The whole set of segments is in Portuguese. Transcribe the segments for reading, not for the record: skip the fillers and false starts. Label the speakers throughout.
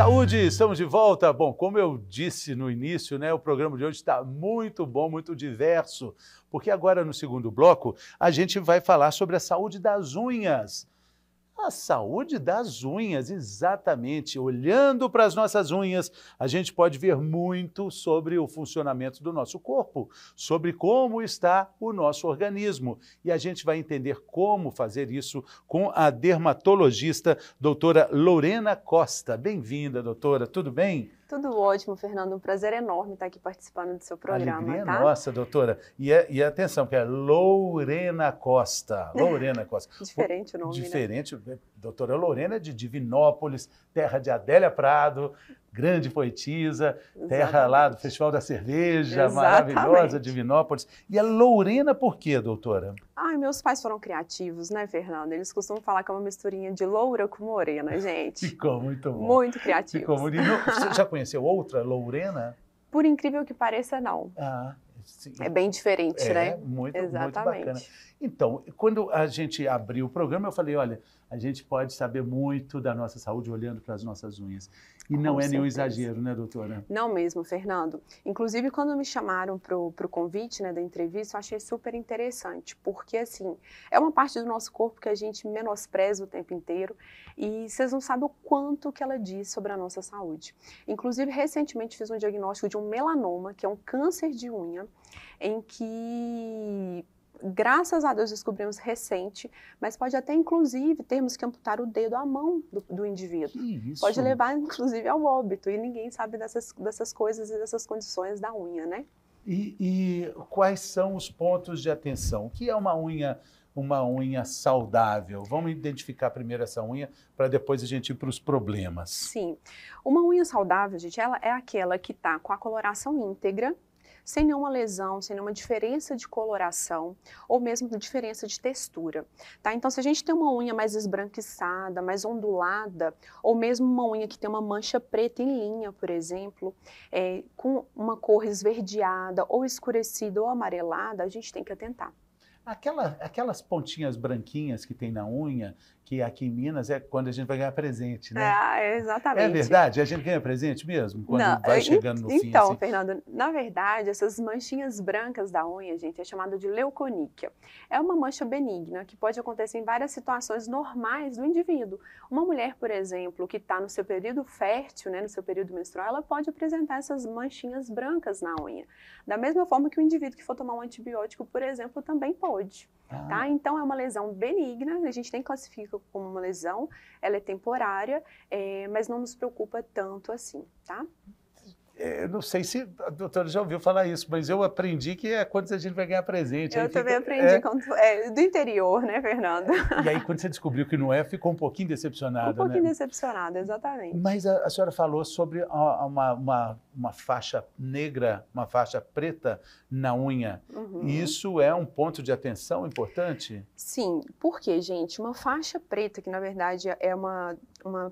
Speaker 1: Saúde, estamos de volta. Bom, como eu disse no início, né, o programa de hoje está muito bom, muito diverso, porque agora no segundo bloco a gente vai falar sobre a saúde das unhas. A saúde das unhas, exatamente. Olhando para as nossas unhas, a gente pode ver muito sobre o funcionamento do nosso corpo, sobre como está o nosso organismo. E a gente vai entender como fazer isso com a dermatologista, doutora Lorena Costa. Bem-vinda, doutora. Tudo bem?
Speaker 2: Tudo ótimo, Fernando. Um prazer enorme estar aqui participando do seu programa,
Speaker 1: Alegria
Speaker 2: tá?
Speaker 1: nossa, doutora. E atenção, que é Lorena Costa. Lorena Costa.
Speaker 2: Diferente o nome,
Speaker 1: Diferente. Né? Doutora Lorena de Divinópolis, terra de Adélia Prado, grande poetisa, terra lá do Festival da Cerveja, maravilhosa, Divinópolis. E a Lorena por quê, doutora?
Speaker 2: Ai, meus pais foram criativos, né, Fernando? Eles costumam falar que é uma misturinha de loura com morena, gente.
Speaker 1: Ficou muito bom.
Speaker 2: Muito criativos.
Speaker 1: Ficou muito... Você já conheceu outra Lorena?
Speaker 2: Por incrível que pareça, não.
Speaker 1: Ah, sim.
Speaker 2: É bem diferente, né?
Speaker 1: Muito
Speaker 2: Exatamente.
Speaker 1: bacana. Então, quando a gente abriu o programa, eu falei, olha, a gente pode saber muito da nossa saúde olhando para as nossas unhas. E não é nenhum exagero, né, doutora?
Speaker 2: Não mesmo, Fernando. Inclusive, quando me chamaram para o convite, né, da entrevista, eu achei super interessante, porque, assim, é uma parte do nosso corpo que a gente menospreza o tempo inteiro e vocês não sabem o quanto que ela diz sobre a nossa saúde. Inclusive, recentemente fiz um diagnóstico de um melanoma, que é um câncer de unha, em que... graças a Deus descobrimos recente, mas pode até inclusive termos que amputar o dedo, a mão do indivíduo.
Speaker 1: Que isso?
Speaker 2: Pode levar inclusive ao óbito e ninguém sabe dessas coisas e dessas condições da unha, né?
Speaker 1: E quais são os pontos de atenção? O que é uma unha saudável? Vamos identificar primeiro essa unha para depois a gente ir para os problemas.
Speaker 2: Sim, uma unha saudável, gente, ela é aquela que está com a coloração íntegra, sem nenhuma lesão, sem nenhuma diferença de coloração ou mesmo diferença de textura, tá? Então, se a gente tem uma unha mais esbranquiçada, mais ondulada, ou mesmo uma unha que tem uma mancha preta em linha, por exemplo, com uma cor esverdeada ou escurecida ou amarelada, a gente tem que atentar.
Speaker 1: Aquelas pontinhas branquinhas que tem na unha, que aqui em Minas é quando a gente vai ganhar presente, né?
Speaker 2: Exatamente.
Speaker 1: É verdade? A gente ganha presente mesmo? Quando
Speaker 2: Não,
Speaker 1: vai chegando no fim?
Speaker 2: Então,
Speaker 1: assim?
Speaker 2: Fernando, na verdade, essas manchinhas brancas da unha, gente, é chamada de leuconíquia. É uma mancha benigna que pode acontecer em várias situações normais do indivíduo. Uma mulher, por exemplo, que está no seu período fértil, né, no seu período menstrual, ela pode apresentar essas manchinhas brancas na unha. Da mesma forma que o indivíduo que for tomar um antibiótico, por exemplo, também pode. Tá? Então, é uma lesão benigna, a gente nem classifica como uma lesão, ela é temporária, mas não nos preocupa tanto assim, tá?
Speaker 1: Eu não sei se a doutora já ouviu falar isso, mas eu aprendi que é quando a gente vai ganhar presente.
Speaker 2: Eu também aprendi do interior, né, Fernando?
Speaker 1: E aí, quando você descobriu que não é, ficou um pouquinho decepcionada,
Speaker 2: Um pouquinho decepcionada, exatamente.
Speaker 1: Mas a senhora falou sobre uma faixa negra, uma faixa preta na unha.
Speaker 2: Uhum.
Speaker 1: Isso é um ponto de atenção importante?
Speaker 2: Sim, porque, gente, uma faixa preta, que na verdade é uma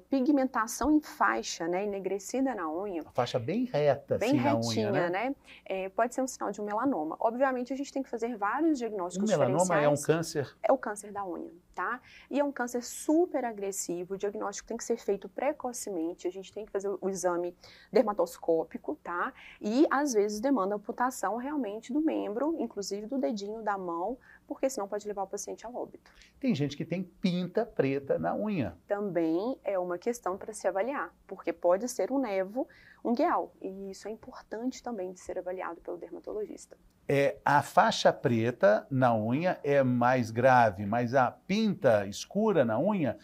Speaker 2: pigmentação em faixa, né, enegrecida na unha.
Speaker 1: Uma faixa bem reta,
Speaker 2: bem
Speaker 1: assim,
Speaker 2: retinha,
Speaker 1: na unha, né?
Speaker 2: Pode ser um sinal de um melanoma. Obviamente, a gente tem que fazer vários diagnósticos diferenciais.
Speaker 1: O melanoma é um câncer?
Speaker 2: É o câncer da unha, tá? E é um câncer super agressivo, o diagnóstico tem que ser feito precocemente, a gente tem que fazer o exame dermatoscópico, tá? E, às vezes, demanda amputação realmente do membro, inclusive do dedinho da mão, porque senão pode levar o paciente ao óbito.
Speaker 1: Tem gente que tem pinta preta na unha.
Speaker 2: Também é uma questão para se avaliar, porque pode ser um nevo, um guial, e isso é importante também de ser avaliado pelo dermatologista.
Speaker 1: A faixa preta na unha é mais grave, mas a pinta escura na unha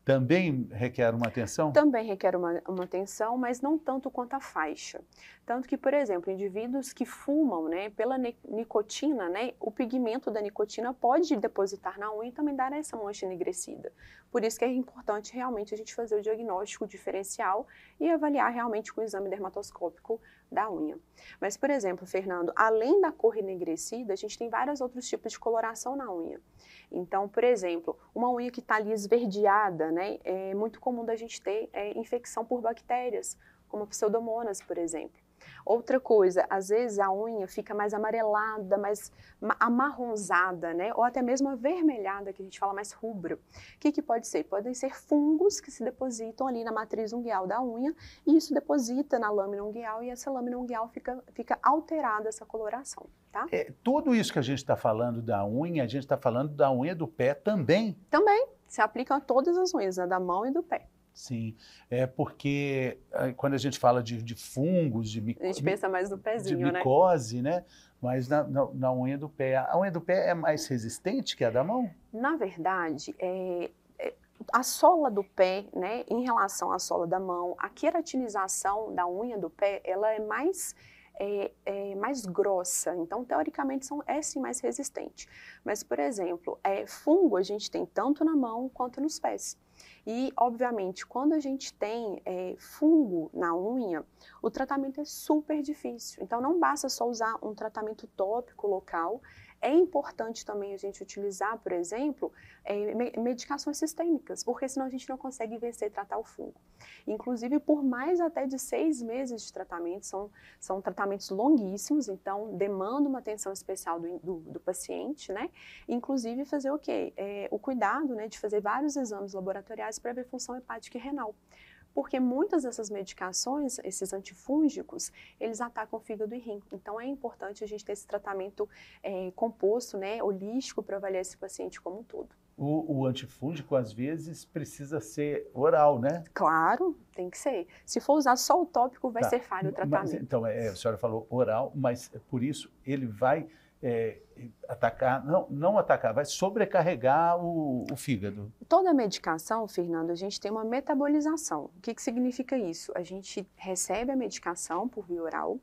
Speaker 1: também requer uma atenção?
Speaker 2: Também requer uma atenção, mas não tanto quanto a faixa. Tanto que, por exemplo, indivíduos que fumam, né, pela nicotina, né, o pigmento da nicotina pode depositar na unha e também dar essa mancha enegrecida. Por isso que é importante realmente a gente fazer o diagnóstico diferencial e avaliar realmente com o exame dermatoscópico da unha. Mas, por exemplo, Fernando, além da cor enegrecida, a gente tem vários outros tipos de coloração na unha. Então, por exemplo, uma unha que está ali esverdeada, né, é muito comum da gente ter infecção por bactérias, como a pseudomonas, por exemplo. Outra coisa, às vezes a unha fica mais amarelada, mais amarronzada, né? Ou até mesmo avermelhada, que a gente fala mais rubro. O que pode ser? Podem ser fungos que se depositam ali na matriz ungueal da unha, e isso deposita na lâmina ungueal, e essa lâmina ungueal fica alterada, essa coloração, tá?
Speaker 1: Tudo isso que a gente está falando da unha, a gente está falando da unha do pé também.
Speaker 2: Também, se aplicam a todas as unhas, né? Da mão e do pé.
Speaker 1: Sim, porque quando a gente fala de fungos,
Speaker 2: a gente pensa mais no pezinho,
Speaker 1: de micose, né? Mas na unha do pé. A unha do pé é mais resistente que a da mão?
Speaker 2: Na verdade, a sola do pé, né, em relação à sola da mão, a queratinização da unha do pé, ela é mais grossa, então teoricamente é sim mais resistente. Mas, por exemplo, fungo a gente tem tanto na mão quanto nos pés. E, obviamente, quando a gente tem fungo na unha, o tratamento é super difícil. Então, não basta só usar um tratamento tópico local. É importante também a gente utilizar, por exemplo, medicações sistêmicas, porque senão a gente não consegue vencer e tratar o fungo. Inclusive, por mais até de 6 meses de tratamento, são tratamentos longuíssimos, então demanda uma atenção especial do paciente, né? Inclusive fazer o quê? O cuidado, né, de fazer vários exames laboratoriais para ver função hepática e renal. Porque muitas dessas medicações, esses antifúngicos, eles atacam o fígado e rim. Então, é importante a gente ter esse tratamento composto, né, holístico, para avaliar esse paciente como um todo.
Speaker 1: O antifúngico, às vezes, precisa ser oral, né?
Speaker 2: Claro, tem que ser. Se for usar só o tópico, vai ser falho o tratamento.
Speaker 1: Mas, então, a senhora falou oral, mas por isso ele vai atacar, não atacar, vai sobrecarregar o fígado.
Speaker 2: Toda medicação, Fernando, a gente tem uma metabolização. O que significa isso? A gente recebe a medicação por via oral,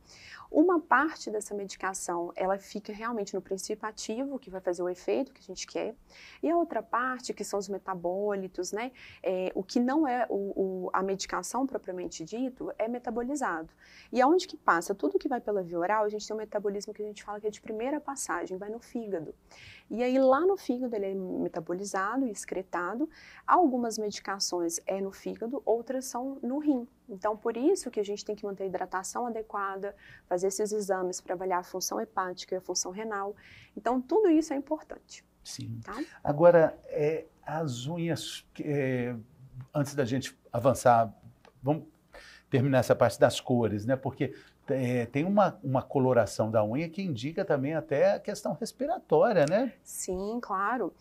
Speaker 2: uma parte dessa medicação, ela fica realmente no princípio ativo, que vai fazer o efeito que a gente quer, e a outra parte, que são os metabólitos, né, o que não é a medicação propriamente dito, é metabolizado. E aonde que passa? Tudo que vai pela via oral, a gente tem um metabolismo que a gente fala que é de primeira passagem, vai no fígado. E aí lá no fígado ele é metabolizado e excretado. Algumas medicações no fígado, outras são no rim. Então, por isso que a gente tem que manter a hidratação adequada, fazer esses exames para avaliar a função hepática e a função renal. Então, tudo isso é importante.
Speaker 1: Sim.
Speaker 2: Tá?
Speaker 1: Agora, as unhas, antes da gente avançar, vamos terminar essa parte das cores, né? Porque tem uma coloração da unha que indica também até a questão respiratória, né?
Speaker 2: Sim, claro.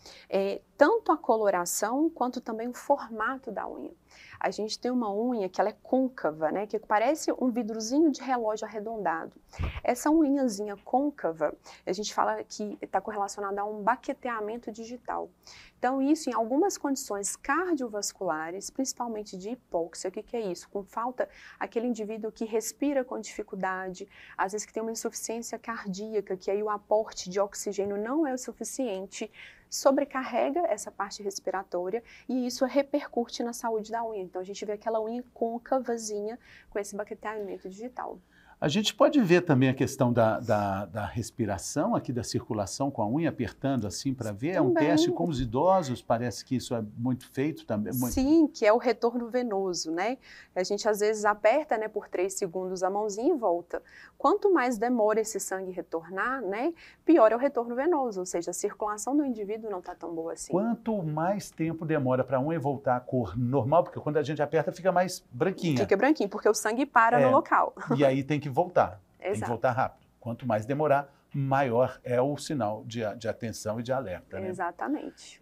Speaker 2: Tanto a coloração quanto também o formato da unha. A gente tem uma unha que ela é côncava, né? Que parece um vidrozinho de relógio arredondado. Essa unhazinha côncava, a gente fala que está correlacionada a um baqueteamento digital. Então, isso em algumas condições cardiovasculares, principalmente de hipóxia, o que é isso? Com falta, aquele indivíduo que respira com dificuldade, às vezes que tem uma insuficiência cardíaca, que aí o aporte de oxigênio não é o suficiente, sobrecarrega essa parte respiratória e isso repercute na saúde da unha. Então, a gente vê aquela unha côncavazinha com esse baqueteamento digital.
Speaker 1: A gente pode ver também a questão da respiração aqui, da circulação com a unha, apertando assim para ver. Também. É um teste com os idosos, parece que isso é muito feito também.
Speaker 2: Sim, que é o retorno venoso, né? A gente às vezes aperta, né, por 3 segundos a mãozinha e volta. Quanto mais demora esse sangue retornar, né, pior é o retorno venoso, ou seja, a circulação do indivíduo não está tão boa assim.
Speaker 1: Quanto mais tempo demora para a unha voltar à cor normal, porque quando a gente aperta fica mais branquinha.
Speaker 2: Fica branquinho, porque o sangue para no local.
Speaker 1: E aí tem que voltar.
Speaker 2: Exato.
Speaker 1: Tem que voltar rápido. Quanto mais demorar, maior é o sinal de atenção e de alerta. Né?
Speaker 2: Exatamente.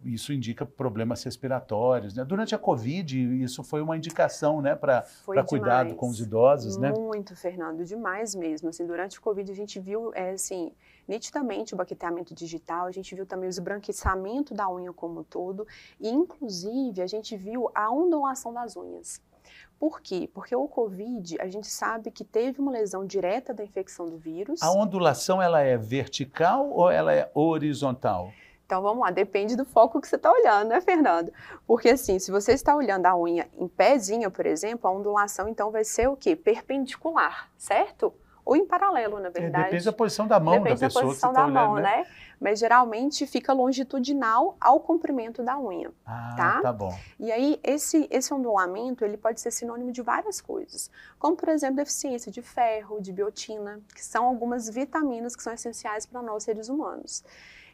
Speaker 1: Isso indica problemas respiratórios. Né? Durante a Covid, isso foi uma indicação, né, para cuidado com os idosos.
Speaker 2: Muito, né? Fernando, demais mesmo. Assim, durante a Covid, a gente viu assim, nitidamente o baqueteamento digital, a gente viu também o esbranquiçamento da unha como um todo, e inclusive a gente viu a ondulação das unhas. Por quê? Porque o Covid, a gente sabe que teve uma lesão direta da infecção do vírus.
Speaker 1: A ondulação, ela é vertical ou ela é horizontal?
Speaker 2: Então, vamos lá, depende do foco que você está olhando, né, Fernando? Porque, assim, se você está olhando a unha em pezinha, por exemplo, a ondulação, então, vai ser o quê? Perpendicular, certo? ou em paralelo, na verdade.
Speaker 1: Depende da posição da mão da pessoa.
Speaker 2: Depende da posição da mão, né? Mas geralmente fica longitudinal ao comprimento da unha, tá?
Speaker 1: Tá bom.
Speaker 2: E aí esse ondulamento, ele pode ser sinônimo de várias coisas, como por exemplo deficiência de ferro, de biotina, que são algumas vitaminas que são essenciais para nós seres humanos.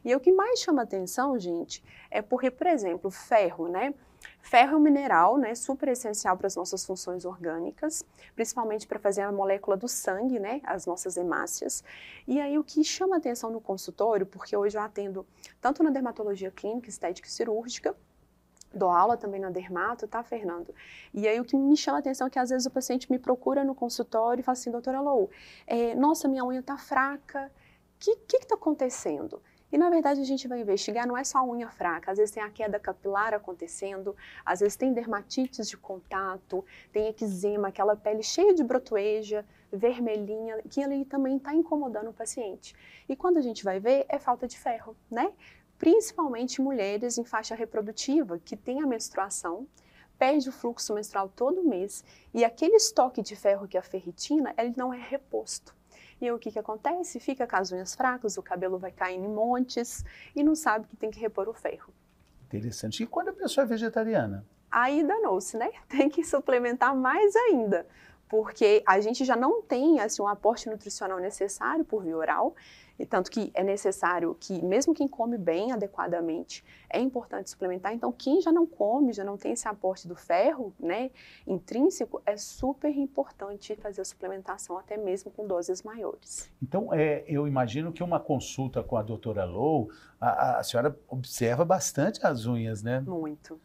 Speaker 2: E o que mais chama atenção, gente, é porque, por exemplo, ferro, né? Ferro é um mineral, né, super essencial para as nossas funções orgânicas, principalmente para fazer a molécula do sangue, né, as nossas hemácias. E aí o que chama atenção no consultório, porque hoje eu atendo tanto na dermatologia clínica, estética e cirúrgica, dou aula também na dermato, tá, Fernando? E aí o que me chama atenção é que às vezes o paciente me procura no consultório e fala assim, doutora Lou, nossa, minha unha tá fraca, o que tá acontecendo? E, na verdade, a gente vai investigar, não é só a unha fraca, às vezes tem a queda capilar acontecendo, às vezes tem dermatites de contato, tem eczema, aquela pele cheia de brotoeja, vermelhinha, que ali também está incomodando o paciente. E quando a gente vai ver, é falta de ferro, né? Principalmente mulheres em faixa reprodutiva, que tem a menstruação, perde o fluxo menstrual todo mês, e aquele estoque de ferro que é a ferritina, ele não é reposto. E aí, o que acontece? Fica com as unhas fracas, o cabelo vai caindo em montes e não sabe que tem que repor o ferro.
Speaker 1: Interessante. E quando a pessoa é vegetariana?
Speaker 2: Aí danou-se, né? Tem que suplementar mais ainda, porque a gente já não tem assim, um aporte nutricional necessário por via oral, e tanto que é necessário que, mesmo quem come bem, adequadamente, é importante suplementar. Então, quem já não come, já não tem esse aporte do ferro, né, intrínseco, é super importante fazer a suplementação, até mesmo com doses maiores.
Speaker 1: Então, eu imagino que uma consulta com a doutora Lou, a senhora observa bastante as unhas, né?
Speaker 2: Muito.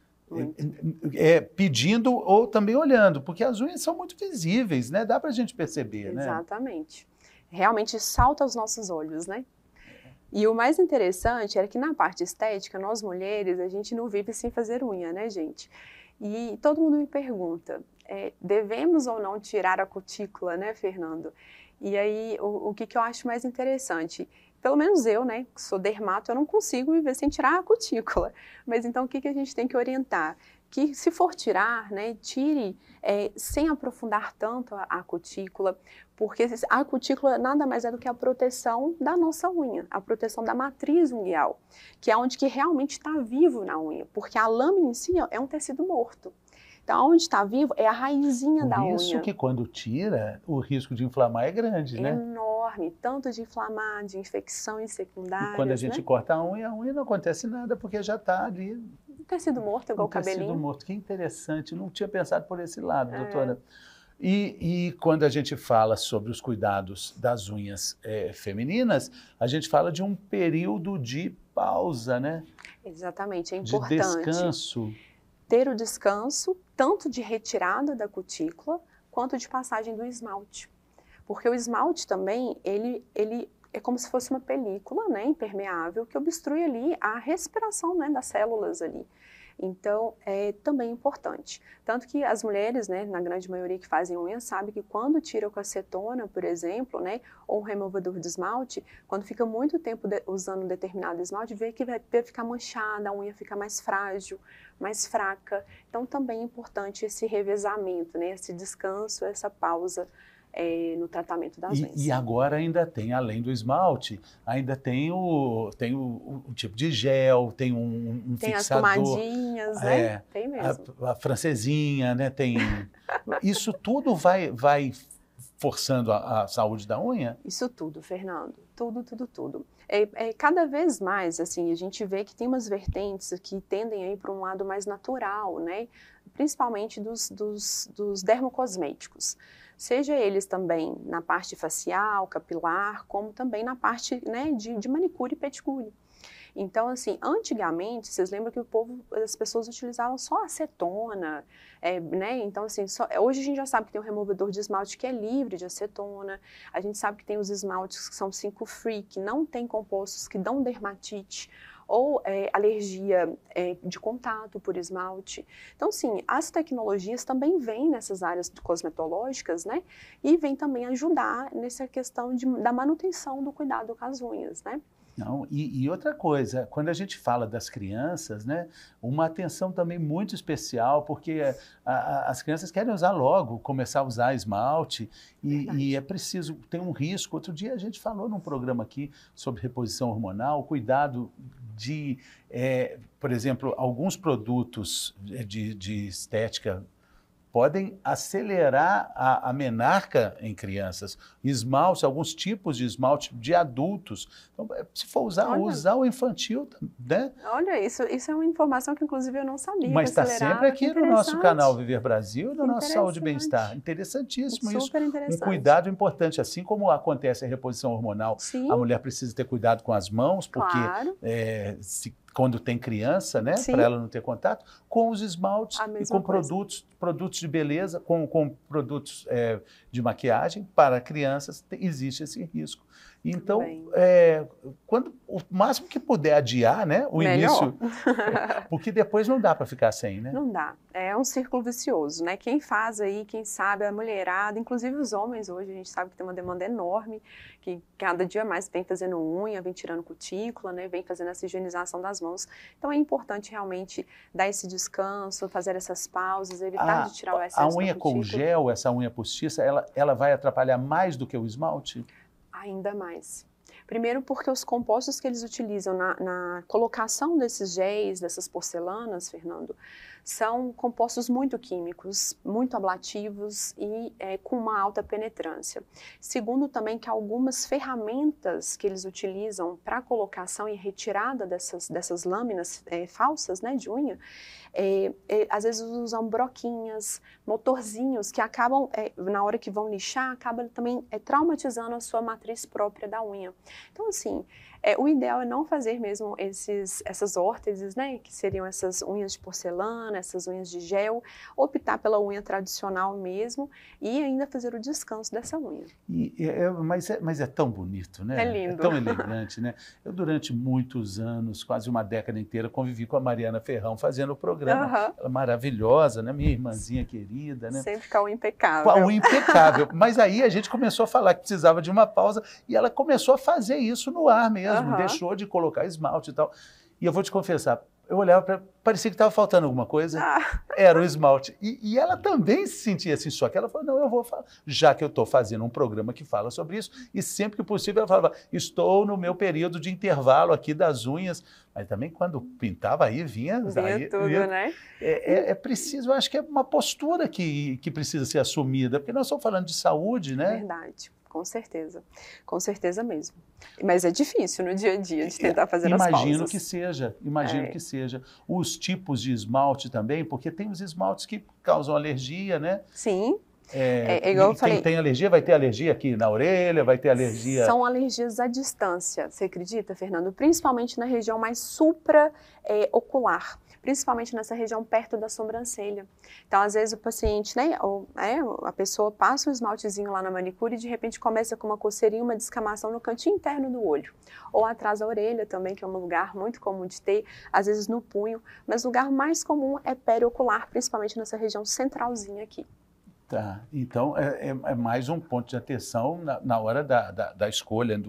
Speaker 1: Pedindo ou também olhando, porque as unhas são muito visíveis, né? Dá pra gente perceber, né?
Speaker 2: Exatamente. Realmente salta aos nossos olhos, né? E o mais interessante era que na parte estética, nós mulheres, a gente não vive sem fazer unha, né, gente? E todo mundo me pergunta, devemos ou não tirar a cutícula, né, Fernando? E aí, o que eu acho mais interessante? Pelo menos eu, né, que sou dermato, eu não consigo viver sem tirar a cutícula. Mas então, o que a gente tem que orientar? Que se for tirar, né, tire sem aprofundar tanto a cutícula, porque a cutícula nada mais é do que a proteção da nossa unha, a proteção da matriz unguial, que é onde que realmente está vivo na unha, porque a lâmina em si é um tecido morto. Então, onde está vivo é a raizinha da unha.
Speaker 1: Por isso que quando tira, o risco de inflamar é grande, né?
Speaker 2: É enorme, tanto de inflamar, de infecções secundárias.
Speaker 1: E quando a gente corta a unha não acontece nada, porque já está ali.
Speaker 2: Tecido morto, igual o cabelinho.
Speaker 1: Tecido morto, que interessante, não tinha pensado por esse lado, doutora. E quando a gente fala sobre os cuidados das unhas femininas, a gente fala de um período de pausa, né?
Speaker 2: Exatamente, é importante.
Speaker 1: De descanso.
Speaker 2: Ter o descanso, tanto de retirada da cutícula, quanto de passagem do esmalte. Porque o esmalte também, ele é como se fosse uma película, né, impermeável, que obstrui ali a respiração, né, das células ali. Então, é também importante. Tanto que as mulheres, né, na grande maioria que fazem unha, sabem que quando tira com acetona, por exemplo, né, ou um removedor de esmalte, quando fica muito tempo usando um determinado esmalte, vê que vai ficar manchada, a unha fica mais frágil, mais fraca. Então, também é importante esse revezamento, né, esse descanso, essa pausa no tratamento das unhas.
Speaker 1: E agora ainda tem, além do esmalte, ainda tem o tipo de gel, tem um
Speaker 2: tem
Speaker 1: fixador.
Speaker 2: Tem as pomadinhas, né? Tem mesmo.
Speaker 1: A francesinha, né? Tem... Isso tudo vai forçando a saúde da unha?
Speaker 2: Isso tudo, Fernando. Tudo. Cada vez mais, assim, a gente vê que tem umas vertentes que tendem a ir para um lado mais natural, né? Principalmente dos dermocosméticos. Seja eles também na parte facial, capilar, como também na parte, né, de manicure e pedicure. Então, assim, antigamente, vocês lembram que as pessoas utilizavam só acetona, né? Então, assim, hoje a gente já sabe que tem um removedor de esmalte que é livre de acetona, a gente sabe que tem os esmaltes que são 5-free, que não tem compostos que dão dermatite, ou alergia de contato por esmalte. Então, sim, as tecnologias também vêm nessas áreas cosmetológicas, né? E vêm também ajudar nessa questão da manutenção do cuidado com as unhas, né?
Speaker 1: Não, e outra coisa, quando a gente fala das crianças, né, uma atenção também muito especial, porque as crianças querem usar logo, começar a usar esmalte, e é preciso, tem um risco. Outro dia a gente falou num programa aqui sobre reposição hormonal, cuidado de, por exemplo, alguns produtos de estética podem acelerar a menarca em crianças. Esmalte, alguns tipos de esmalte de adultos. Então, se for usar o infantil, né?
Speaker 2: Olha, isso é uma informação que, inclusive, eu não sabia.
Speaker 1: Mas está sempre aqui no nosso canal Viver Brasil, no nosso Saúde e Bem-Estar. Interessantíssimo isso.
Speaker 2: Super interessante.
Speaker 1: Um cuidado importante. Assim como acontece a reposição hormonal,
Speaker 2: Sim.
Speaker 1: A mulher precisa ter cuidado com as mãos, porque quando tem criança, né, para ela não ter contato, com os esmaltes e com produtos de beleza, com produtos de maquiagem para crianças, existe esse risco. Então, quando o máximo que puder adiar, né, o início, porque depois não dá para ficar sem, né?
Speaker 2: Não dá. É um círculo vicioso, né? Quem faz aí, quem sabe, a mulherada, inclusive os homens hoje, a gente sabe que tem uma demanda enorme, que cada dia mais vem fazendo unha, vem tirando cutícula, né, vem fazendo essa higienização das mãos. Então é importante realmente dar esse descanso, fazer essas pausas, evitar de tirar o excesso da cutícula. A unha
Speaker 1: com gel, essa unha postiça, ela vai atrapalhar mais do que o esmalte?
Speaker 2: Ainda mais. Primeiro porque os compostos que eles utilizam na colocação desses géis, dessas porcelanas, Fernando, são compostos muito químicos, muito ablativos e com uma alta penetrância. Segundo também que algumas ferramentas que eles utilizam para colocação e retirada dessas lâminas falsas, né, de unha, às vezes usam broquinhas, motorzinhos que acabam, na hora que vão lixar, acabam também traumatizando a sua matriz própria da unha. Então, assim, o ideal é não fazer mesmo essas órteses, né, que seriam essas unhas de porcelana, essas unhas de gel, optar pela unha tradicional mesmo e ainda fazer o descanso dessa unha.
Speaker 1: Mas é tão bonito, né?
Speaker 2: É lindo.
Speaker 1: É tão elegante, né? Eu, durante muitos anos, quase uma década inteira, convivi com a Mariana Ferrão fazendo o programa. Ela maravilhosa, né? Minha irmãzinha querida, né?
Speaker 2: Sempre com a unha impecável.
Speaker 1: Com a unha impecável. Mas aí a gente começou a falar que precisava de uma pausa e ela começou a fazer isso no ar mesmo, deixou de colocar esmalte e tal. E eu vou te confessar, eu olhava parecia que estava faltando alguma coisa, era o esmalte. E ela também se sentia assim, só que ela falou, não, eu vou falar, já que eu estou fazendo um programa que fala sobre isso, e sempre que possível ela falava, estou no meu período de intervalo aqui das unhas, mas também quando pintava aí vinha
Speaker 2: tudo, né?
Speaker 1: É preciso, eu acho que é uma postura que precisa ser assumida, porque nós estamos falando de saúde, né?
Speaker 2: Verdade. Com certeza mesmo. Mas é difícil no dia a dia de tentar fazer as pausas.
Speaker 1: Imagino que seja. Os tipos de esmalte também, porque tem os esmaltes que causam alergia, né?
Speaker 2: Sim.
Speaker 1: Igual eu falei, quem tem alergia vai ter alergia aqui na orelha, vai ter alergia...
Speaker 2: São alergias à distância, você acredita, Fernando? Principalmente na região mais supraocular, principalmente nessa região perto da sobrancelha. Então, às vezes o paciente, né, a pessoa passa o esmaltezinho lá na manicure e de repente começa com uma coceirinha, uma descamação no cantinho interno do olho. Ou atrás da orelha também, que é um lugar muito comum de ter, às vezes no punho, mas o lugar mais comum é periocular, principalmente nessa região centralzinha aqui.
Speaker 1: Tá, então é mais um ponto de atenção na hora da escolha,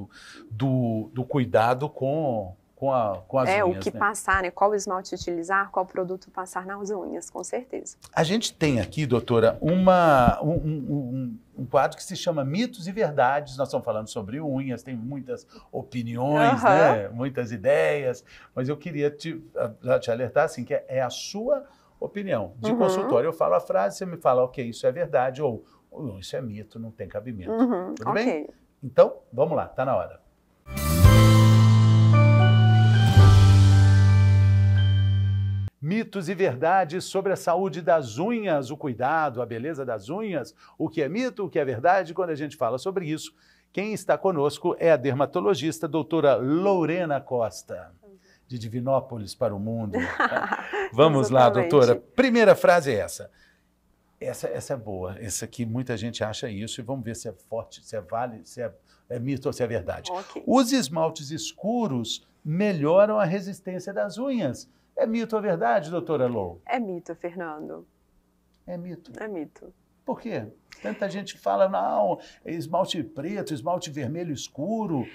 Speaker 1: do cuidado com as unhas.
Speaker 2: O que passar, né? Qual esmalte utilizar, qual produto passar nas unhas, com certeza.
Speaker 1: A gente tem aqui, doutora, um quadro que se chama Mitos e Verdades. Nós estamos falando sobre unhas, tem muitas opiniões, né? Muitas ideias, mas eu queria te alertar assim, que é a sua opinião de consultório. Eu falo a frase, você me fala, ok, isso é verdade, ou isso é mito, não tem cabimento. Tudo bem? Então, vamos lá, está na hora. Mitos e verdades sobre a saúde das unhas, o cuidado, a beleza das unhas, o que é mito, o que é verdade. Quando a gente fala sobre isso, quem está conosco é a dermatologista doutora Lorena Costa, de Divinópolis para o mundo. Vamos lá, doutora. Primeira frase é essa. Essa é boa. Essa aqui, muita gente acha isso, e vamos ver se é forte, se é válido, se é mito ou se é verdade. Os esmaltes escuros melhoram a resistência das unhas. É mito ou verdade, doutora Lou?
Speaker 2: É mito, Fernando.
Speaker 1: É mito?
Speaker 2: É mito.
Speaker 1: Por quê? Tanta gente fala, não, esmalte preto, esmalte vermelho escuro.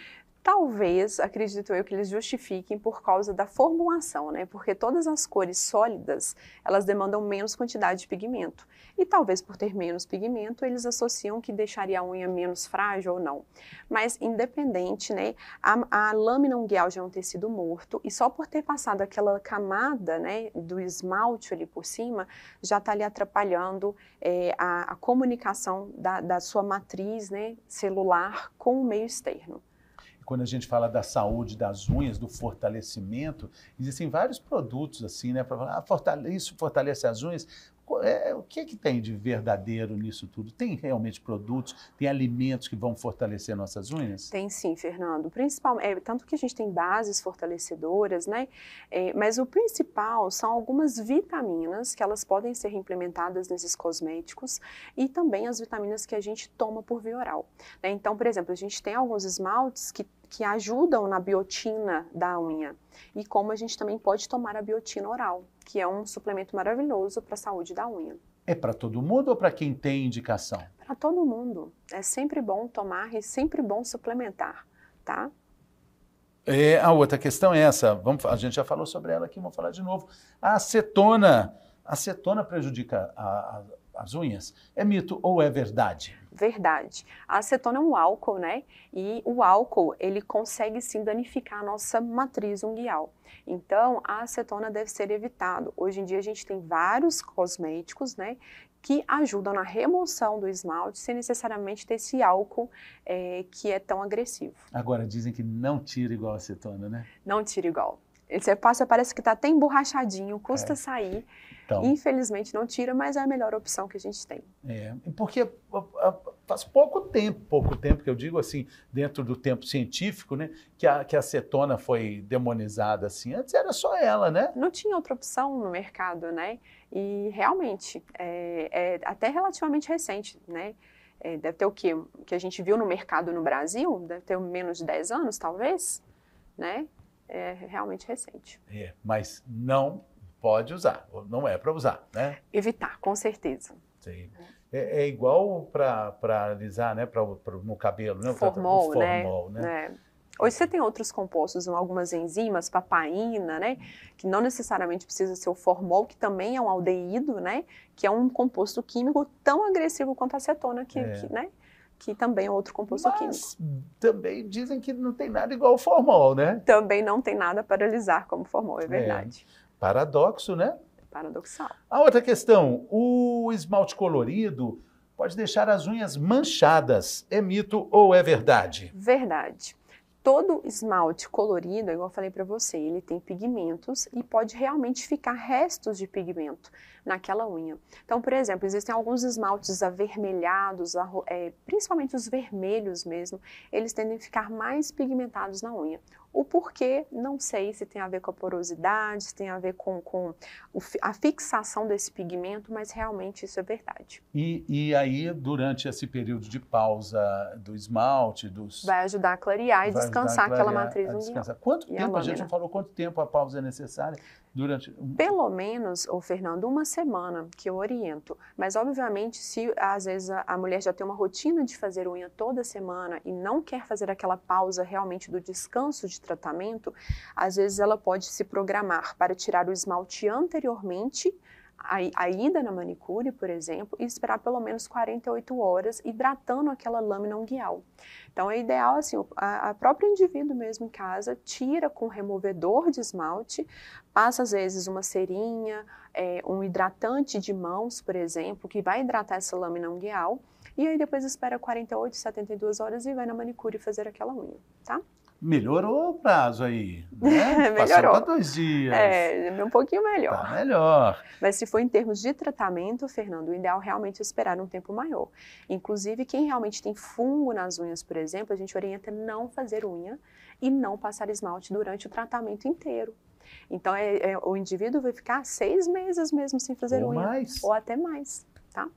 Speaker 2: Talvez, acredito eu, que eles justifiquem por causa da formulação, né? Porque todas as cores sólidas, elas demandam menos quantidade de pigmento. E talvez por ter menos pigmento, eles associam que deixaria a unha menos frágil ou não. Mas, independente, né? A lâmina unguial já é um tecido morto e só por ter passado aquela camada, né, do esmalte ali por cima, já está ali atrapalhando a comunicação da sua matriz, né, celular com o meio externo.
Speaker 1: Quando a gente fala da saúde das unhas, do fortalecimento, existem vários produtos assim, né? Para falar, isso fortalece as unhas. O que tem de verdadeiro nisso tudo? Tem realmente produtos, tem alimentos que vão fortalecer nossas unhas?
Speaker 2: Tem sim, Fernando. Tanto que a gente tem bases fortalecedoras, né? Mas o principal são algumas vitaminas que elas podem ser implementadas nesses cosméticos e também as vitaminas que a gente toma por via oral, né? Então, por exemplo, a gente tem alguns esmaltes que ajudam na biotina da unha. E como a gente também pode tomar a biotina oral, que é um suplemento maravilhoso para a saúde da unha.
Speaker 1: É para todo mundo ou para quem tem indicação?
Speaker 2: Para todo mundo. É sempre bom tomar e sempre bom suplementar, tá?
Speaker 1: A outra questão é essa, a gente já falou sobre ela aqui, vamos falar de novo. A acetona prejudica as unhas? É mito ou é verdade?
Speaker 2: Verdade. A acetona é um álcool, né? E o álcool, ele consegue sim danificar a nossa matriz unguial. Então, a acetona deve ser evitado. Hoje em dia a gente tem vários cosméticos, né, que ajudam na remoção do esmalte sem necessariamente ter esse álcool que é tão agressivo.
Speaker 1: Agora, dizem que não tira igual a acetona, né?
Speaker 2: Não tira igual. Você passa, parece que está até emborrachadinho, custa sair. Então, infelizmente não tira, mas é a melhor opção que a gente tem.
Speaker 1: Porque faz pouco tempo que eu digo assim, dentro do tempo científico, né, que a acetona foi demonizada assim. Antes era só ela, né?
Speaker 2: Não tinha outra opção no mercado, né? E realmente, é até relativamente recente, né? Deve ter o quê? O que a gente viu no mercado no Brasil, deve ter menos de 10 anos, talvez, né? É realmente recente.
Speaker 1: Mas não pode usar, não é para usar, né?
Speaker 2: Evitar, com certeza.
Speaker 1: Sim. É igual para alisar, né? No cabelo, né?
Speaker 2: Formol, né? Hoje você tem outros compostos, algumas enzimas, papaina, né? Que não necessariamente precisa ser o formol, que também é um aldeído, né? Que é um composto químico tão agressivo quanto a acetona, né? Que também é outro composto químico.
Speaker 1: Também dizem que não tem nada igual ao formol, né?
Speaker 2: Também não tem nada para alisar como formol, é verdade.
Speaker 1: Paradoxo, né?
Speaker 2: Paradoxal.
Speaker 1: A outra questão, o esmalte colorido pode deixar as unhas manchadas. É mito ou é verdade?
Speaker 2: Verdade. Todo esmalte colorido, igual eu falei para você, ele tem pigmentos e pode realmente ficar restos de pigmento naquela unha. Então, por exemplo, existem alguns esmaltes avermelhados, principalmente os vermelhos mesmo, eles tendem a ficar mais pigmentados na unha. O porquê, não sei se tem a ver com a porosidade, se tem a ver com a fixação desse pigmento, mas realmente isso é verdade.
Speaker 1: E aí, durante esse período de pausa do esmalte,
Speaker 2: vai ajudar a clarear e descansar aquela matriz unguial.
Speaker 1: Quanto tempo, a gente não falou quanto tempo a pausa é necessária?
Speaker 2: Pelo menos, Fernando, 1 semana que eu oriento. Mas, obviamente, se às vezes a mulher já tem uma rotina de fazer unha toda semana e não quer fazer aquela pausa realmente do descanso de tratamento, às vezes ela pode se programar para tirar o esmalte anteriormente, a ida na manicure, por exemplo, e esperar pelo menos 48 horas hidratando aquela lâmina unguial. Então é ideal assim, a própria indivíduo mesmo em casa tira com removedor de esmalte, passa às vezes uma cerinha, um hidratante de mãos, por exemplo, que vai hidratar essa lâmina unguial, e aí depois espera 48, 72 horas e vai na manicure fazer aquela unha, tá?
Speaker 1: Melhorou o prazo aí, né?
Speaker 2: Melhorou.
Speaker 1: Passou para 2 dias.
Speaker 2: Um pouquinho melhor.
Speaker 1: Tá melhor.
Speaker 2: Mas se for em termos de tratamento, Fernando, o ideal realmente é esperar um tempo maior. Inclusive, quem realmente tem fungo nas unhas, por exemplo, a gente orienta não fazer unha e não passar esmalte durante o tratamento inteiro. Então, o indivíduo vai ficar 6 meses mesmo sem fazer unha. Ou até mais, tá?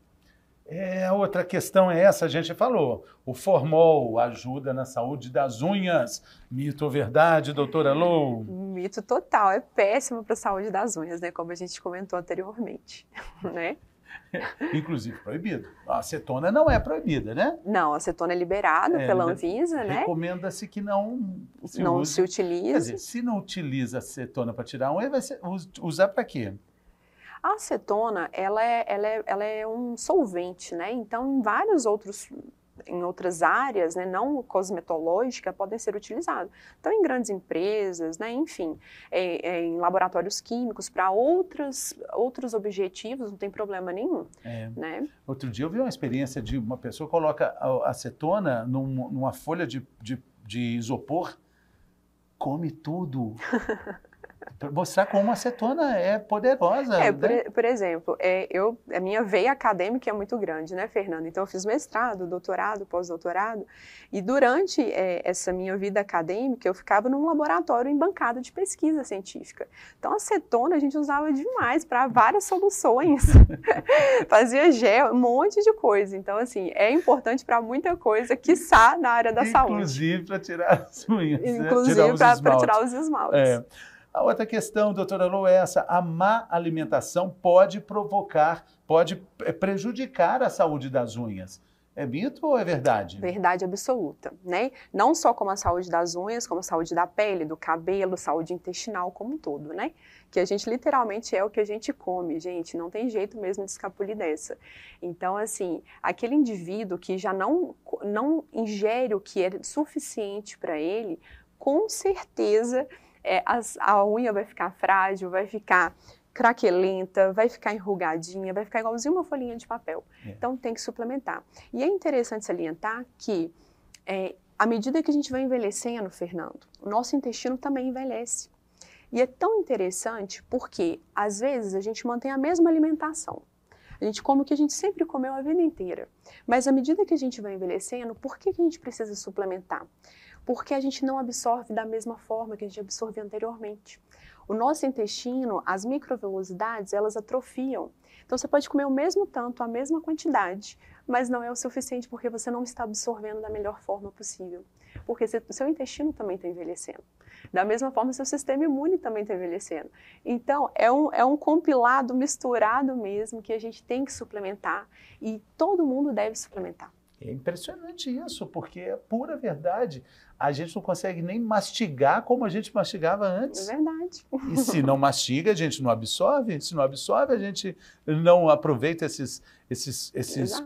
Speaker 1: A outra questão é essa, a gente falou, o formol ajuda na saúde das unhas. Mito ou verdade, doutora Lou?
Speaker 2: Mito total, é péssimo para a saúde das unhas, né? Como a gente comentou anteriormente, né?
Speaker 1: Inclusive proibido. A acetona não é proibida, né?
Speaker 2: Não, a acetona é liberada pela Anvisa, né?
Speaker 1: Recomenda-se que não
Speaker 2: se utilize.
Speaker 1: Quer dizer, se não utiliza acetona para tirar unha, vai usar para quê?
Speaker 2: A acetona, ela é um solvente, né? Então, em outras áreas, né, não cosmetológica, podem ser utilizados. Então, em grandes empresas, né, enfim, em laboratórios químicos, para outros objetivos, não tem problema nenhum. Né?
Speaker 1: Outro dia eu vi uma experiência de uma pessoa que coloca a acetona numa folha de isopor, come tudo. Para mostrar como a acetona é poderosa. Né?
Speaker 2: Por exemplo, a minha veia acadêmica é muito grande, né, Fernando? Então, eu fiz mestrado, doutorado, pós-doutorado, e durante essa minha vida acadêmica, eu ficava num laboratório em bancada de pesquisa científica. Então, a acetona a gente usava demais para várias soluções. Fazia gel, um monte de coisa. Então, assim, é importante para muita coisa, quiçá na área da saúde.
Speaker 1: Inclusive para tirar as unhas.
Speaker 2: Inclusive para tirar os esmaltes.
Speaker 1: A outra questão, doutora Lô, é essa: a má alimentação pode prejudicar a saúde das unhas. É mito ou é verdade?
Speaker 2: Verdade absoluta, né? Não só como a saúde das unhas, como a saúde da pele, do cabelo, saúde intestinal como um todo, né? Que a gente literalmente é o que a gente come, gente, não tem jeito mesmo de escapulir dessa. Então, assim, aquele indivíduo que já não ingere o que é suficiente para ele, com certeza a unha vai ficar frágil, vai ficar craquelenta, vai ficar enrugadinha, vai ficar igualzinho uma folhinha de papel. Então tem que suplementar. E é interessante salientar que à medida que a gente vai envelhecendo, Fernando, o nosso intestino também envelhece. E é tão interessante porque, às vezes, a gente mantém a mesma alimentação. A gente come o que a gente sempre comeu a vida inteira. Mas à medida que a gente vai envelhecendo, por que a gente precisa suplementar? Porque a gente não absorve da mesma forma que a gente absorvia anteriormente. O nosso intestino, as microvelocidades, elas atrofiam. Então você pode comer o mesmo tanto, a mesma quantidade, mas não é o suficiente porque você não está absorvendo da melhor forma possível. Porque o seu intestino também está envelhecendo. Da mesma forma, seu sistema imune também está envelhecendo. Então, é um compilado misturado mesmo que a gente tem que suplementar e todo mundo deve suplementar.
Speaker 1: É impressionante isso, porque é pura verdade. A gente não consegue nem mastigar como a gente mastigava antes.
Speaker 2: É verdade.
Speaker 1: E se não mastiga, a gente não absorve. Se não absorve, a gente não aproveita esses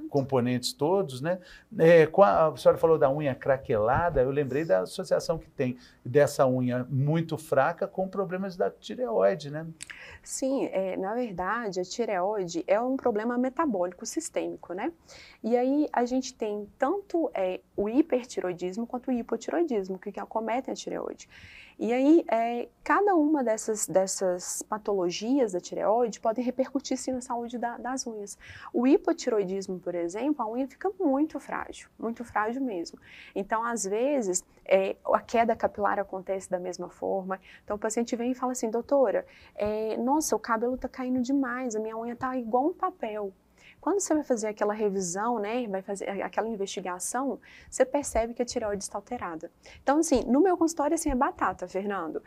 Speaker 1: componentes todos, né? A senhora falou da unha craquelada, eu lembrei da associação que tem dessa unha muito fraca com problemas da tireoide, né?
Speaker 2: Sim, na verdade, a tireoide é um problema metabólico sistêmico, né? E aí a gente tem tanto o hipertiroidismo quanto o hipotiroidismo, que acometem a tireoide. E aí, cada uma dessas patologias da tireoide podem repercutir sim na saúde das unhas. O hipotiroidismo, por exemplo, a unha fica muito frágil mesmo. Então, às vezes, a queda capilar acontece da mesma forma. Então, o paciente vem e fala assim, doutora, nossa, o cabelo está caindo demais, a minha unha está igual um papel. Quando você vai fazer aquela revisão, né, vai fazer aquela investigação, você percebe que a tireoide está alterada. Então, assim, no meu consultório, assim, é batata, Fernando.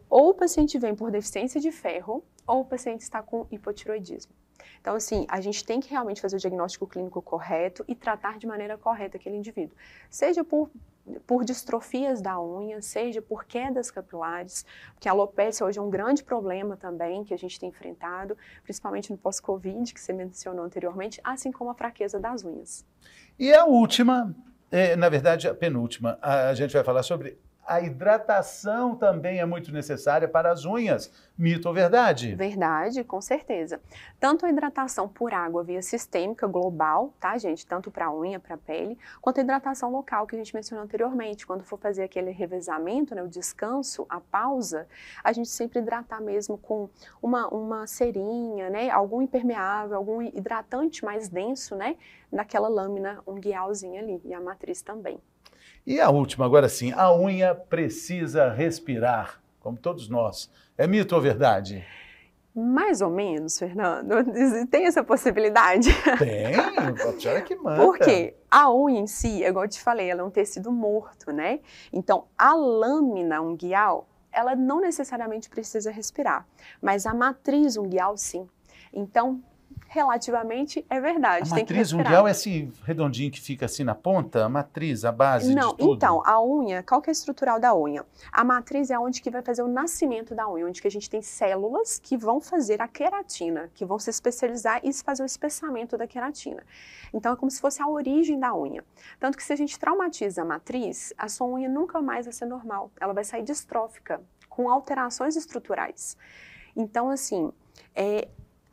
Speaker 2: Ou o paciente vem por deficiência de ferro, ou o paciente está com hipotiroidismo. Então, assim, a gente tem que realmente fazer o diagnóstico clínico correto e tratar de maneira correta aquele indivíduo. Seja por distrofias da unha, seja por quedas capilares, porque a alopécia hoje é um grande problema também que a gente tem enfrentado, principalmente no pós-Covid, que você mencionou anteriormente, assim como a fraqueza das unhas.
Speaker 1: E a última, na verdade a penúltima, a gente vai falar sobre a hidratação também é muito necessária para as unhas. Mito ou verdade?
Speaker 2: Verdade, com certeza. Tanto a hidratação por água via sistêmica global, tá, gente? Tanto para a unha, para a pele, quanto a hidratação local que a gente mencionou anteriormente. Quando for fazer aquele revezamento, né, o descanso, a pausa, a gente sempre hidratar mesmo com uma cerinha, né? Algum impermeável, algum hidratante mais denso, né? Naquela lâmina unguialzinha ali, e a matriz também.
Speaker 1: E a última, agora sim, a unha precisa respirar, como todos nós. É mito ou verdade?
Speaker 2: Mais ou menos, Fernando. Tem essa possibilidade?
Speaker 1: Tem, a senhora que manda.
Speaker 2: Porque a unha em si, igual eu te falei, ela é um tecido morto, né? Então, a lâmina unguial, ela não necessariamente precisa respirar, mas a matriz unguial, sim. Então, Relativamente é verdade.
Speaker 1: A
Speaker 2: tem que
Speaker 1: matriz
Speaker 2: respirar.
Speaker 1: ungueal é esse redondinho que fica assim na ponta? A matriz, a base
Speaker 2: Não,
Speaker 1: de tudo?
Speaker 2: então, a unha, qual que é a estrutural da unha? A matriz é onde que vai fazer o nascimento da unha, onde que a gente tem células que vão fazer a queratina, que vão se especializar e fazer o espessamento da queratina. Então, é como se fosse a origem da unha. Tanto que se a gente traumatiza a matriz, a sua unha nunca mais vai ser normal. Ela vai sair distrófica, com alterações estruturais. Então, assim,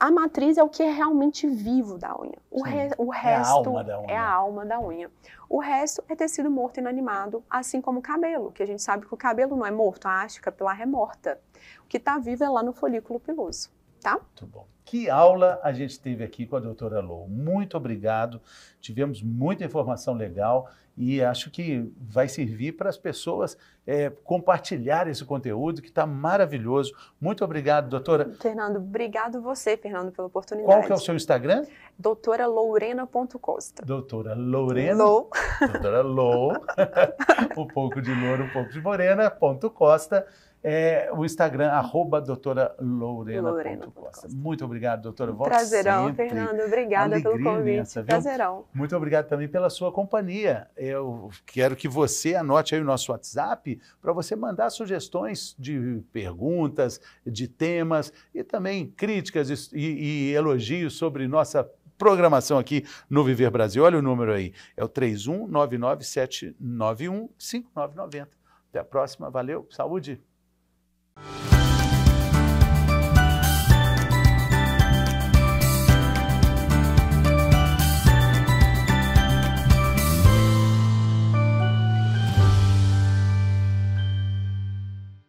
Speaker 2: a matriz é o que é realmente vivo da unha. O resto é a alma da unha. O resto é tecido morto inanimado, assim como o cabelo, que a gente sabe que o cabelo não é morto, a haste capilar é morta. O que está vivo é lá no folículo piloso, tá?
Speaker 1: Muito bom. Que aula a gente teve aqui com a doutora Lou. Muito obrigado. Tivemos muita informação legal e acho que vai servir para as pessoas compartilhar esse conteúdo que está maravilhoso. Muito obrigado, doutora.
Speaker 2: Fernando, obrigado você, Fernando, pela oportunidade.
Speaker 1: Qual que é o seu Instagram?
Speaker 2: doutoralourena.costa.
Speaker 1: Doutora Lorena.
Speaker 2: Lou.
Speaker 1: Doutora Lou. Um pouco de louro, um pouco de morena, .costa. O Instagram, @doutoralourena.costa. Muito obrigado, doutora. Volte
Speaker 2: Prazerão,
Speaker 1: sempre.
Speaker 2: Fernando. Obrigada pelo convite.
Speaker 1: Imensa, viu?
Speaker 2: Prazerão.
Speaker 1: Muito obrigado também pela sua companhia. Eu quero que você anote aí o nosso WhatsApp para você mandar sugestões de perguntas, de temas e também críticas e elogios sobre nossa programação aqui no Viver Brasil. Olha o número aí, é o 3199-791-5990. Até a próxima, valeu, saúde!